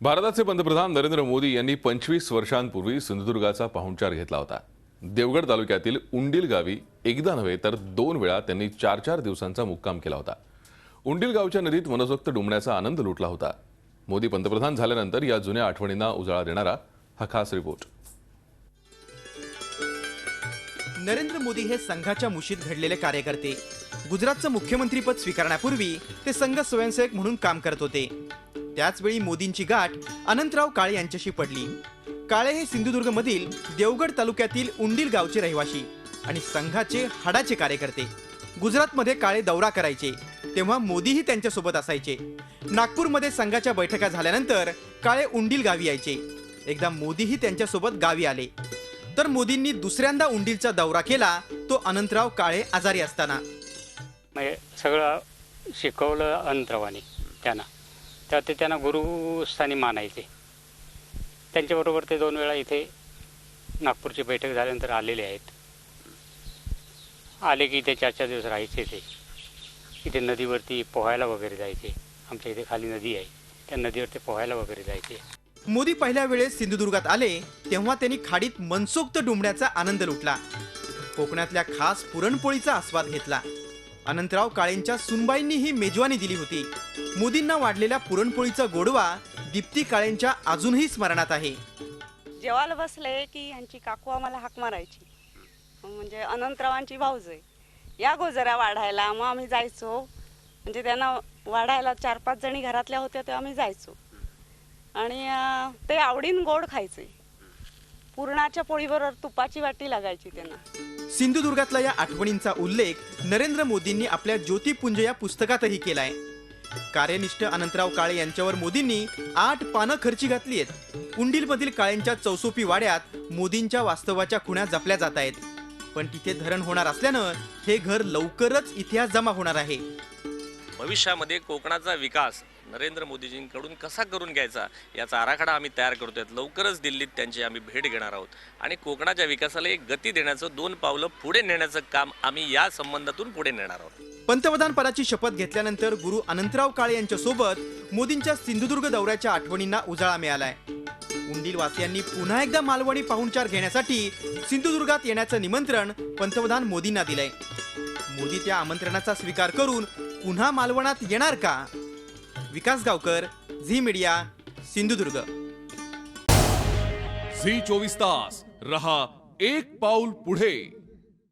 भारताचे पंतप्रधान नरेंद्र मोदी यांनी 25 वर्षांपूर्वी सिंधुदुर्गाचा पाहुणचार घेतला होता। देवगड तालुक्यातील उंडील गावी एकदा नव्हे तर 2 वेळा त्यांनी 4-4 दिवसांचा मुक्काम केला होता। उंडील गावच्या नदीत मनसोक्त डुंबण्याचा आनंद लुटला होता। मोदी पंतप्रधान झाल्यानंतर या जुन्या आठवणींना उजाळा देणारा हा खास रिपोर्ट। नरेंद्र मोदी हे संघाच्या मुशीत घडलेले कार्यकर्ते। गुजरातचं मुख्यमंत्रीपद स्वीकारण्यापूर्वी ते संघ स्वयंसेवक म्हणून काम करत होते। त्याचवेळी मोदींची गाठ अनंतराव काळे यांच्याशी पडली। काळे हे सिंधुदुर्गमधील देवगड तालुक्यातील उंडील गावचे रहिवासी आणि संघाचे हाडाचे कार्यकर्ते। गुजरातमध्ये काळे दौरा करायचे तेव्हा मोदीही त्यांच्यासोबत असायचे। नागपूरमध्ये संघाच्या बैठका झाल्यानंतर काळे उंडील गावी यायचे। एकदा मोदीही त्यांच्यासोबत गावी आले तर मोदींनी दुसऱ्यांदा उंडीलचा दौरा केला, तो अनंतराव काळे आजारी असताना। सगळं शिकवलं अनंतरावांनी त्यांना, तर ते त्यांना गुरुस्थानी मानायचे। त्यांच्याबरोबर ते 2 वेळा इथे नागपूरची बैठक झाल्यानंतर आलेले आहेत। आले की इथे 4-4 दिवस राहायचे। ते इथे नदीवरती पोहायला वगैरे जायचे। आमच्या इथे खाली नदी आहे, त्या नदीवरती पोहायला वगैरे जायचे। मोदी पहिल्या वेळेस सिंधुदुर्गात आले तेव्हा त्यांनी खाडीत मनसोक्त डुंबण्याचा आनंद लुटला। कोकणातल्या खास पुरणपोळीचा आस्वाद घेतला। अनंतराव काळेंच्या सुनबाईंनी ही मेजवानी दिली होती। मोदींना वाढलेल्या पुरणपोळीचा गोडवा दीप्ती काळेंच्या अजूनही स्मरणात आहे। जेवायला बसले की यांची काकू आम्हाला हाक मारायची, म्हणजे अनंतरावांची भाऊज आहे, या गोजऱ्या वाढायला। मग आम्ही जायचो, म्हणजे त्यांना वाढायला 4-5 जणी घरातल्या होत्या तेव्हा आम्ही जायचो आणि ते आवडीन गोड खायचे। पुरणाच्या पोळीबरोबर तुपाची वाटी लागायची त्यांना। सिंधुदुर्गातल्या या आठवणींचा उल्लेख नरेंद्र मोदींनी आपल्या ज्योतिपुंज या पुस्तकातही केलाय। कार्यनिष्ठ अनंतराव काळे यांच्यावर मोदींनी 8 पानं खर्ची घातली आहेत। उंडीलमधील काळेंच्या चौसोपी वाड्यात मोदींच्या वास्तवाच्या खुणा जपल्या जात आहेत, पण तिथे धरण होणार असल्यानं हे घर लवकरच इतिहास जमा होणार आहे। भविष्यामध्ये कोकणाचा विकास नरेंद्र मोदीजींकडून कसा करून घ्यायचा याचा आराखडा आम्ही तयार करतोय। लवकरच दिल्लीत त्यांची आम्ही भेट घेणार आहोत आणि कोकणाच्या विकासाला एक गती देण्याचं 2 पावलं पुढे नेण्याचं काम आम्ही या संबंधातून पुढे नेणार आहोत। पंतप्रधान पदाची शपथ घेतल्यानंतर गुरु अनंतराव काळे यांच्या सोबत मोदींच्या सिंधुदुर्ग दौऱ्याच्या आठवणींना उजाळा मिळालाय। उंडील वासियांनी पुन्हा एकदा मालवणी पाहुणचार घेण्यासाठी सिंधुदुर्गात येण्याचं निमंत्रण पंतप्रधान मोदींना दिलंय। मोदी त्या आमंत्रणाचा स्वीकार करून पुन्हा मालवणात येणार का? विकास गावकर, झी मीडिया, सिंधुदुर्ग। झी 24 तास रहा एक पाऊल पुढे।